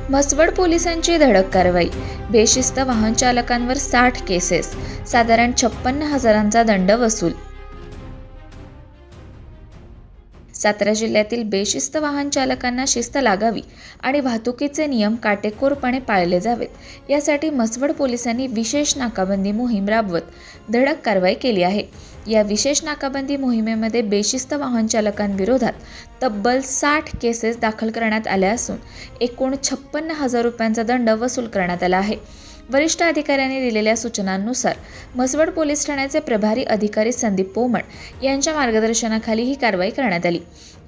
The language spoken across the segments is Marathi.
म्हसवड पोलिसांची धडक कारवाई. बेशिस्त वाहन चालकांवर 60 केसेस, साधारण 56,000चा दंड वसूल. सातारा जिल्ह्यातील बेशिस्त वाहन चालकांना शिस्त लागावी आणि वाहतुकीचे नियम काटेकोरपणे पाळले जावेत यासाठी म्हसवड पोलिसांनी विशेष नाकाबंदी मोहीम राबवत धडक कारवाई केली आहे. या विशेष नाकाबंदी मोहिमेमध्ये बेशिस्त वाहन चालकांविरोधात तब्बल 60 केसेस दाखल करण्यात आल्या असून एकूण 56,000 रुपयांचा दंड वसूल करण्यात आला आहे. वरिष्ठ अधिकाऱ्यांनी दिलेल्या सूचनांनुसार म्हसवड पोलीस ठाण्याचे प्रभारी अधिकारी संदीप पोमण यांच्या मार्गदर्शनाखाली ही कारवाई करण्यात आली.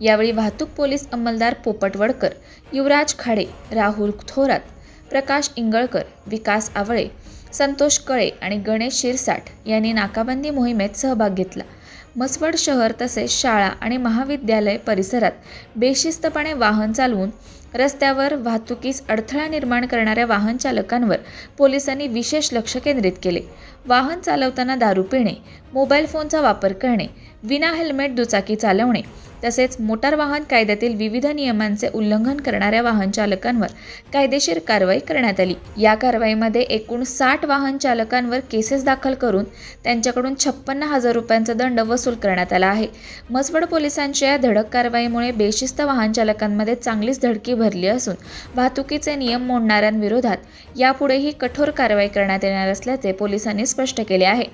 यावेळी वाहतूक पोलीस अंमलदार पोपट वडकर, युवराज खाडे, राहुल थोरात, प्रकाश इंगळकर, विकास आवळे, संतोष कळे आणि गणेश शिरसाट यांनी नाकाबंदी मोहिमेत सहभाग घेतला. म्हसवड शहर तसेच शाळा आणि महाविद्यालय परिसरात बेशिस्तपणे वाहन चालवून रस्त्यावर वाहतुकीस अडथळा निर्माण करणाऱ्या वाहन चालकांवर पोलिसांनी विशेष लक्ष केंद्रित केले. वाहन चालवताना दारू पिणे, मोबाईल फोनचा वापर करणे, विना हेल्मेट दुचाकी चालवणे तसेच मोटार वाहन कायद्यातील विविध नियमांचे उल्लंघन करणाऱ्या वाहन चालकांवर कायदेशीर कारवाई करण्यात आली. या कारवाईमध्ये एकूण 60 वाहन चालकांवर केसेस दाखल करून त्यांच्याकडून 56,000 रुपयांचा दंड वसूल करण्यात आला आहे. म्हसवड पोलिसांच्या या धडक कारवाईमुळे बेशिस्त वाहन चालकांमध्ये चांगलीच धडकी भरली असून वाहतुकीचे नियम मोडणाऱ्यांविरोधात यापुढेही कठोर कारवाई करण्यात येणार असल्याचे पोलिसांनी स्पष्ट केले आहे.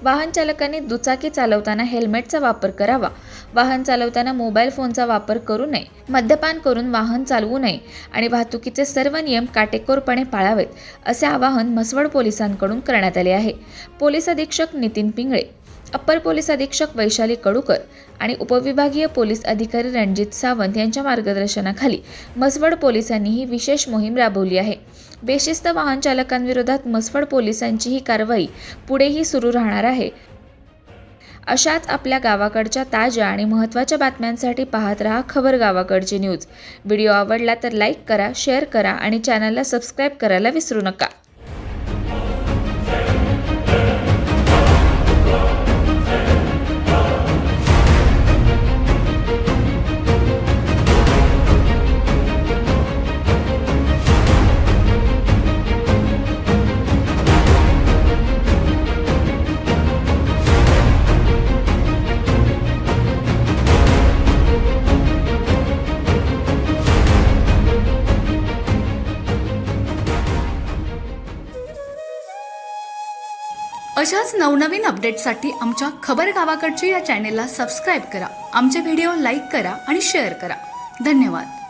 वाहन चालकांनी दुचाकी चालवताना हेल्मेटचा वापर करावा, वाहन चालवताना मोबाईल फोनचा वापर करू नये, मद्यपान करून वाहन चालवू नये आणि वाहतुकीचे सर्व नियम काटेकोरपणे पाळावेत असे आवाहन म्हसवड पोलिसांकडून करण्यात आले आहे. पोलीस अधीक्षक नितीन पिंगळे, अप्पर पोलीस अधीक्षक वैशाली कडूकर आणि उपविभागीय पोलीस अधिकारी रणजित सावंत यांच्या मार्गदर्शनाखाली म्हसवड पोलिसांनी ही विशेष मोहीम राबवली आहे. बेशिस्त वाहन चालकांविरोधात म्हसवड पोलिसांची ही कारवाई पुढेही सुरू राहणार आहे. अशाच आपल्या गावाकडच्या ताज्या आणि महत्त्वाच्या बातम्यांसाठी पाहत रहा खबर गावाकडची न्यूज. व्हिडिओ आवडला तर लाईक करा, शेअर करा आणि चॅनलला सबस्क्राईब करायला विसरू नका. अशाच नवनवीन अपडेट्ससाठी आमच्या खबर गावाकडची या चॅनेलला सबस्क्राईब करा. आमचे व्हिडिओ लाईक करा आणि शेअर करा. धन्यवाद.